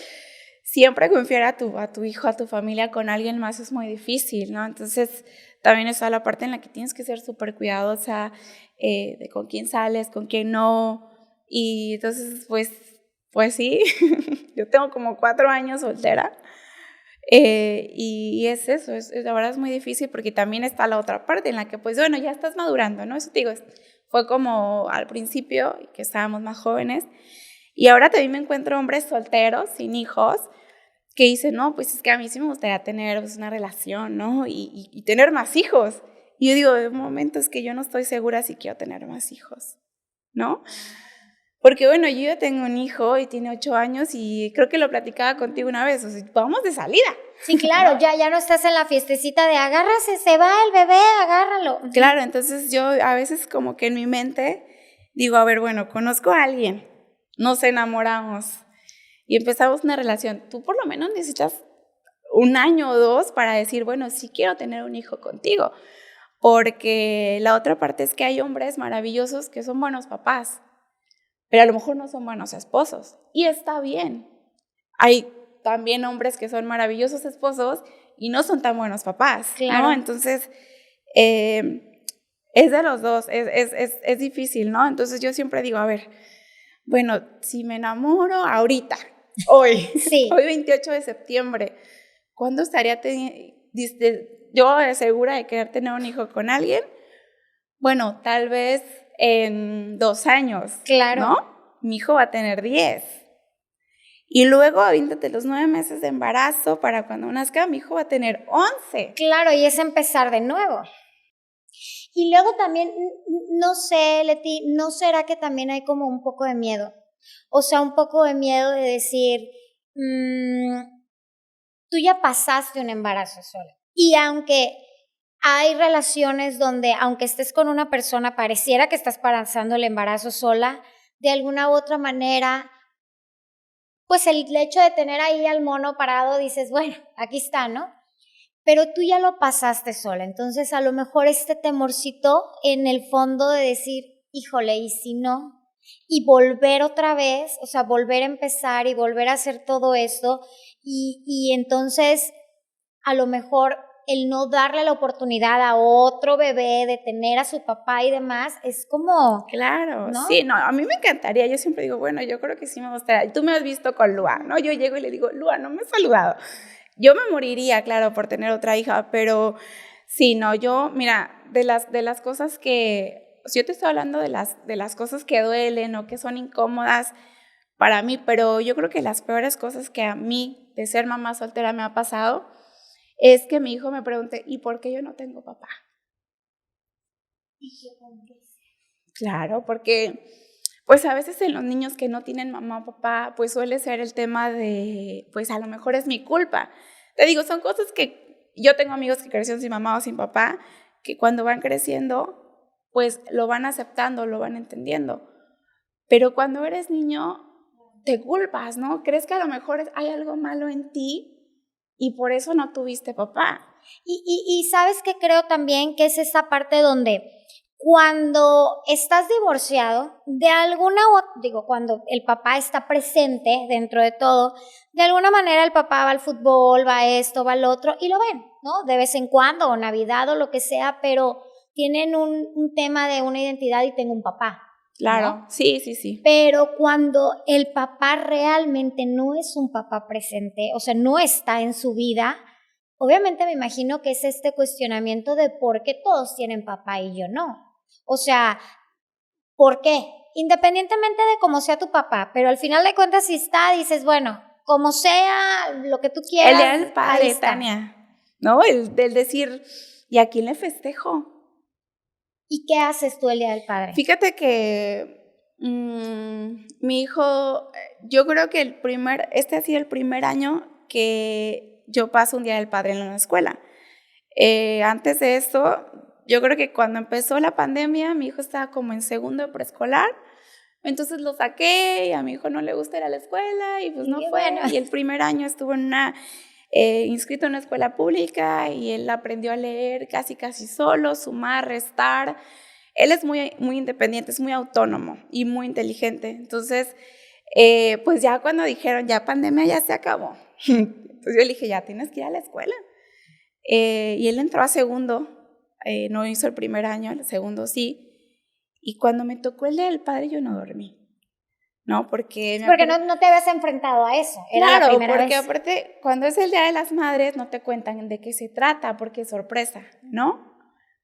siempre confiar a tu hijo, a tu familia con alguien más es muy difícil, ¿no? Entonces, también está la parte en la que tienes que ser súper cuidadosa de con quién sales, con quién no. Y entonces, pues sí, yo tengo como 4 años soltera. Y es eso, la verdad es muy difícil porque también está la otra parte en la que, pues bueno, ya estás madurando, ¿no? Eso te digo, fue como al principio, que estábamos más jóvenes. Y ahora también me encuentro hombres solteros, sin hijos, que dicen, no, pues es que a mí sí me gustaría tener pues, una relación, ¿no? Y tener más hijos. Y yo digo, de momento es que yo no estoy segura si quiero tener más hijos, ¿no? Porque bueno, yo ya tengo un hijo y tiene 8 años y creo que lo platicaba contigo una vez, o sea, vamos de salida. Sí, claro, ¿no? ya no estás en la fiestecita de agárrase, se va el bebé, agárralo. Claro, entonces yo a veces como que en mi mente digo, a ver, bueno, conozco a alguien, nos enamoramos y empezamos una relación. Tú por lo menos necesitas 1 año o 2 para decir, bueno, sí quiero tener un hijo contigo. Porque la otra parte es que hay hombres maravillosos que son buenos papás, pero a lo mejor no son buenos esposos. Y está bien. Hay también hombres que son maravillosos esposos y no son tan buenos papás, claro. ¿No? Entonces, es de los dos, es difícil, ¿no? Entonces yo siempre digo, a ver, bueno, si me enamoro ahorita, hoy, sí. Hoy 28 de septiembre, ¿cuándo estaría yo segura de querer tener un hijo con alguien? Bueno, tal vez en 2 años, claro. ¿No? Mi hijo va a tener 10. Y luego, avíntate los 9 meses de embarazo para cuando nazca, mi hijo va a tener 11. Claro, y es empezar de nuevo. Y luego también, no sé, Leti, ¿no será que también hay como un poco de miedo? O sea, un poco de miedo de decir, tú ya pasaste un embarazo sola. Y aunque hay relaciones donde, aunque estés con una persona, pareciera que estás pasando el embarazo sola, de alguna u otra manera, pues el hecho de tener ahí al mono parado, dices, bueno, aquí está, ¿no? Pero tú ya lo pasaste sola, entonces a lo mejor este temorcito en el fondo de decir, híjole, ¿y si no? Y volver otra vez, o sea, volver a empezar y volver a hacer todo esto, y entonces a lo mejor el no darle la oportunidad a otro bebé de tener a su papá y demás, es como... Claro, ¿no? Sí, no, a mí me encantaría, yo siempre digo, bueno, yo creo que sí me gustaría, tú me has visto con Lua, ¿no? Yo llego y le digo, Lua, no me has saludado. yo me moriría, claro, por tener otra hija, pero sí, no, yo, mira, de las cosas que, si yo te estoy hablando de las cosas que duelen o que son incómodas para mí, pero yo creo que las peores cosas que a mí, de ser mamá soltera, me ha pasado, es que mi hijo me pregunte, ¿y por qué yo no tengo papá? Claro, porque pues a veces en los niños que no tienen mamá o papá, pues suele ser el tema de, pues a lo mejor es mi culpa. Te digo, son cosas que yo tengo amigos que crecieron sin mamá o sin papá, que cuando van creciendo, pues lo van aceptando, lo van entendiendo. Pero cuando eres niño, te culpas, ¿no? Crees que a lo mejor hay algo malo en ti y por eso no tuviste papá. Y sabes que creo también que es esa parte donde cuando estás divorciado, de alguna digo, cuando el papá está presente dentro de todo, de alguna manera el papá va al fútbol, va a esto, va al otro, y lo ven, ¿no? De vez en cuando, o Navidad o lo que sea, pero tienen un tema de una identidad y tengo un papá. Claro, ¿no? sí. Pero cuando el papá realmente no es un papá presente, o sea, no está en su vida, obviamente me imagino que es este cuestionamiento de por qué todos tienen papá y yo no. O sea, ¿por qué? Independientemente de cómo sea tu papá, pero al final de cuentas si está, dices, bueno, como sea, lo que tú quieras. El día del padre, Tania, ¿no? El del decir, ¿y a quién le festejo? ¿Y qué haces tú el día del padre? Fíjate que mi hijo, yo creo que este ha sido el primer año que yo paso un día del padre en la escuela. Antes de eso, yo creo que cuando empezó la pandemia, mi hijo estaba como en segundo de preescolar, entonces lo saqué y a mi hijo no le gusta ir a la escuela y pues no fue. Bueno. Y el primer año estuvo inscrito en una escuela pública y él aprendió a leer casi solo, sumar, restar. Él es muy, muy independiente, es muy autónomo y muy inteligente. Entonces, pues ya cuando dijeron, ya pandemia ya se acabó, entonces yo le dije, ya tienes que ir a la escuela. Y él entró a segundo, no hizo el primer año, el segundo sí. Y cuando me tocó el día del padre, yo no dormí. ¿No? Porque no te habías enfrentado a eso. Era claro, la primera porque vez. Aparte, cuando es el Día de las Madres, no te cuentan de qué se trata, porque es sorpresa, ¿no?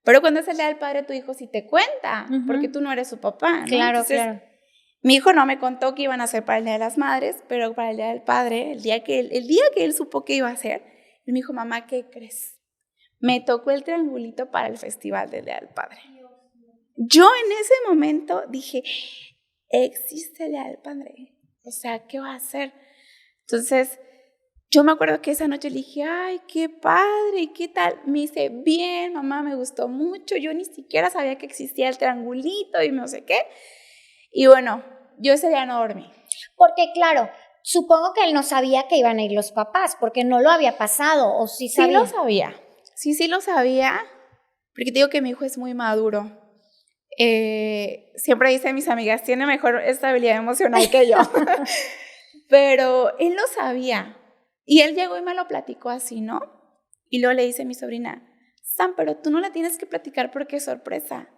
Pero cuando es el Día del Padre, tu hijo sí te cuenta, porque tú no eres su papá, ¿no? Claro, Entonces, claro. Mi hijo no me contó que iban a hacer para el Día de las Madres, pero para el Día del Padre, el día que él supo que iba a hacer, él me dijo, mamá, ¿qué crees? Me tocó el triangulito para el festival del Día del Padre. Yo en ese momento dije, existe el Día del Padre. O sea, ¿qué va a hacer? Entonces, yo me acuerdo que esa noche le dije, ay, qué padre, ¿qué tal? Me dice, bien, mamá, me gustó mucho. Yo ni siquiera sabía que existía el triangulito y no sé qué. Y bueno, yo ese día no dormí. Porque claro, supongo que él no sabía que iban a ir los papás, porque no lo había pasado, ¿o sí sabía? Sí lo sabía. Sí lo sabía, porque te digo que mi hijo es muy maduro. Siempre dicen mis amigas, tiene mejor estabilidad emocional que yo. Pero él lo sabía. Y él llegó y me lo platicó así, ¿no? Y luego le dice a mi sobrina, Sam, pero tú no la tienes que platicar porque es sorpresa.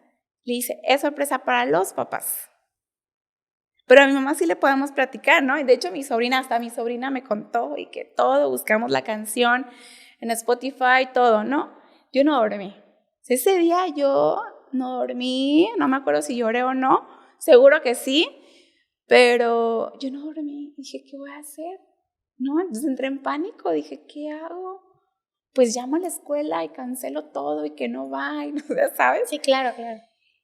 Le dice, es sorpresa para los papás. Pero a mi mamá sí le podemos platicar, ¿no? Y de hecho hasta mi sobrina me contó y que todo, buscamos la canción en Spotify, todo, ¿no? Yo no dormí. Ese día yo no dormí, no me acuerdo si lloré o no, seguro que sí, pero yo no dormí. Dije, ¿qué voy a hacer? ¿No? Entonces entré en pánico, dije, ¿qué hago? Pues llamo a la escuela y cancelo todo y que no va, y no, ¿sabes? Sí, claro.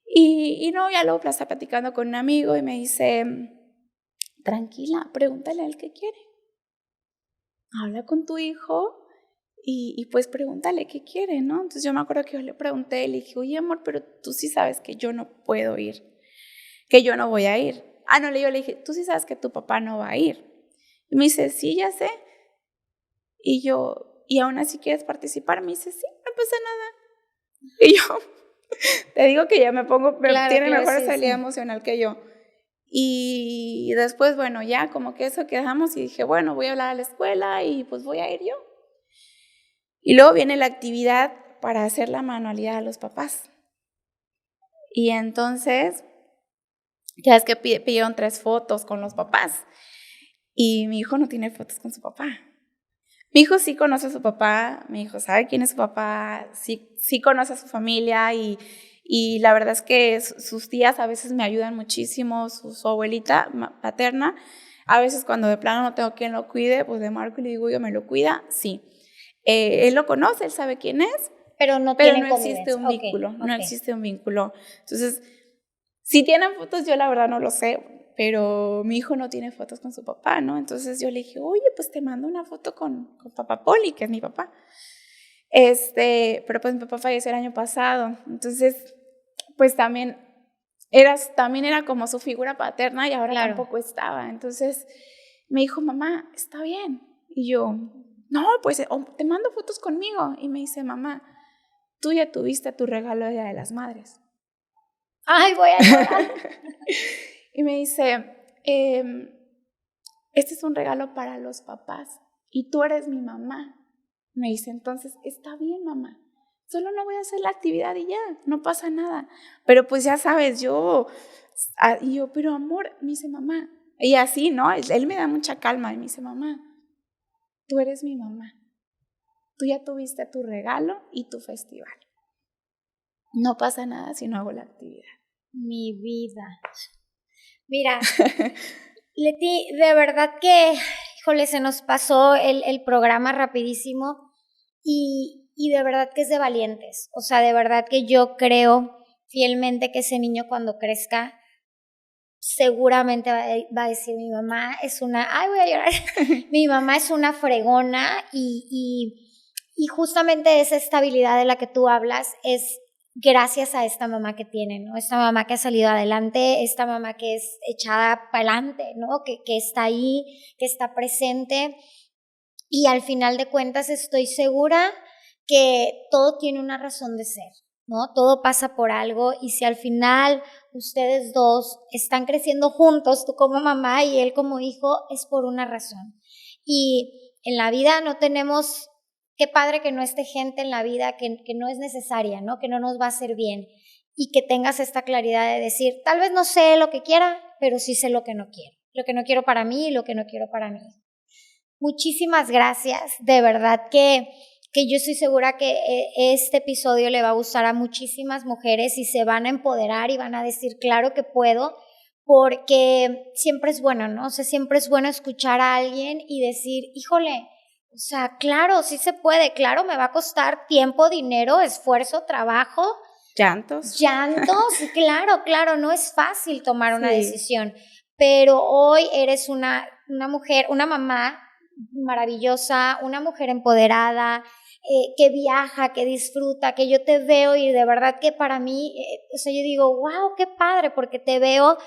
Y no, ya luego estaba platicando con un amigo y me dice, tranquila, pregúntale a él qué quiere. Habla con tu hijo y pues pregúntale qué quiere, ¿no? Entonces yo me acuerdo que yo le pregunté, le dije, oye amor, pero tú sí sabes que yo no puedo ir, que yo no voy a ir. Yo le dije, tú sí sabes que tu papá no va a ir. Y me dice, sí, ya sé. Y yo, ¿y aún así quieres participar? Me dice, sí, no pasa nada. Y yo, te digo que ya tiene mejor estabilidad emocional que yo. Y después, bueno, ya como que eso quedamos y dije, bueno, voy a hablar a la escuela y pues voy a ir yo. Y luego viene la actividad para hacer la manualidad a los papás. Y entonces, ya es que pidieron 3 fotos con los papás. Y mi hijo no tiene fotos con su papá. Mi hijo sí conoce a su papá, mi hijo sabe quién es su papá, sí conoce a su familia y la verdad es que sus tías a veces me ayudan muchísimo, su abuelita paterna. A veces cuando de plano no tengo quien lo cuide, pues le marco y le digo, yo me lo cuida, sí. Él lo conoce, él sabe quién es, pero no existe un vínculo, okay. no existe un vínculo. Entonces, si tienen fotos, yo la verdad no lo sé, pero mi hijo no tiene fotos con su papá, ¿no? Entonces yo le dije, oye, pues te mando una foto con papá Poli, que es mi papá. Pero pues mi papá falleció el año pasado, entonces pues también era como su figura paterna y ahora tampoco estaba. Entonces me dijo, mamá, está bien. Y yo, no, pues te mando fotos conmigo. Y me dice, mamá, tú ya tuviste tu regalo de Día de las Madres. Ay, voy a llorar. Y me dice, este es un regalo para los papás y tú eres mi mamá. Me dice, entonces, está bien, mamá. Solo no voy a hacer la actividad y ya, no pasa nada. Pero pues ya sabes, y yo, pero amor, me dice, mamá. Y así, ¿no? Él me da mucha calma y me dice, mamá, tú eres mi mamá. Tú ya tuviste tu regalo y tu festival. No pasa nada si no hago la actividad. Mi vida. Mira, Leti, de verdad que, híjole, se nos pasó el programa rapidísimo y de verdad que es de valientes. O sea, de verdad que yo creo fielmente que ese niño cuando crezca seguramente va a decir mi mamá es una, ay, voy a llorar, mi mamá es una fregona y justamente esa estabilidad de la que tú hablas es gracias a esta mamá que tiene, ¿no? Esta mamá que ha salido adelante, esta mamá que es echada para adelante, ¿no? Que está ahí, que está presente y al final de cuentas estoy segura que todo tiene una razón de ser, ¿no? Todo pasa por algo y si al final ustedes dos están creciendo juntos, tú como mamá y él como hijo, es por una razón. Y en la vida no tenemos, qué padre que no esté gente en la vida que no es necesaria, ¿no? Que no nos va a hacer bien y que tengas esta claridad de decir, tal vez no sé lo que quiera, pero sí sé lo que no quiero para mí y lo que no quiero para mí. Muchísimas gracias, de verdad que yo estoy segura que este episodio le va a gustar a muchísimas mujeres y se van a empoderar y van a decir, claro que puedo, porque siempre es bueno, ¿no? O sea, siempre es bueno escuchar a alguien y decir, híjole, o sea, claro, sí se puede, claro, me va a costar tiempo, dinero, esfuerzo, trabajo. Llantos, claro, no es fácil tomar una decisión, pero hoy eres una mujer, una mamá maravillosa, una mujer empoderada, que viaja, que disfruta, que yo te veo y de verdad que para mí, o sea, yo digo, wow, qué padre, porque te veo,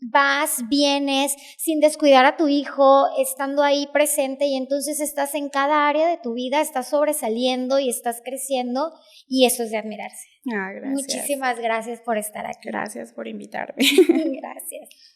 vas, vienes, sin descuidar a tu hijo, estando ahí presente y entonces estás en cada área de tu vida, estás sobresaliendo y estás creciendo y eso es de admirarse. Gracias. Muchísimas gracias por estar aquí. Gracias por invitarme. Gracias.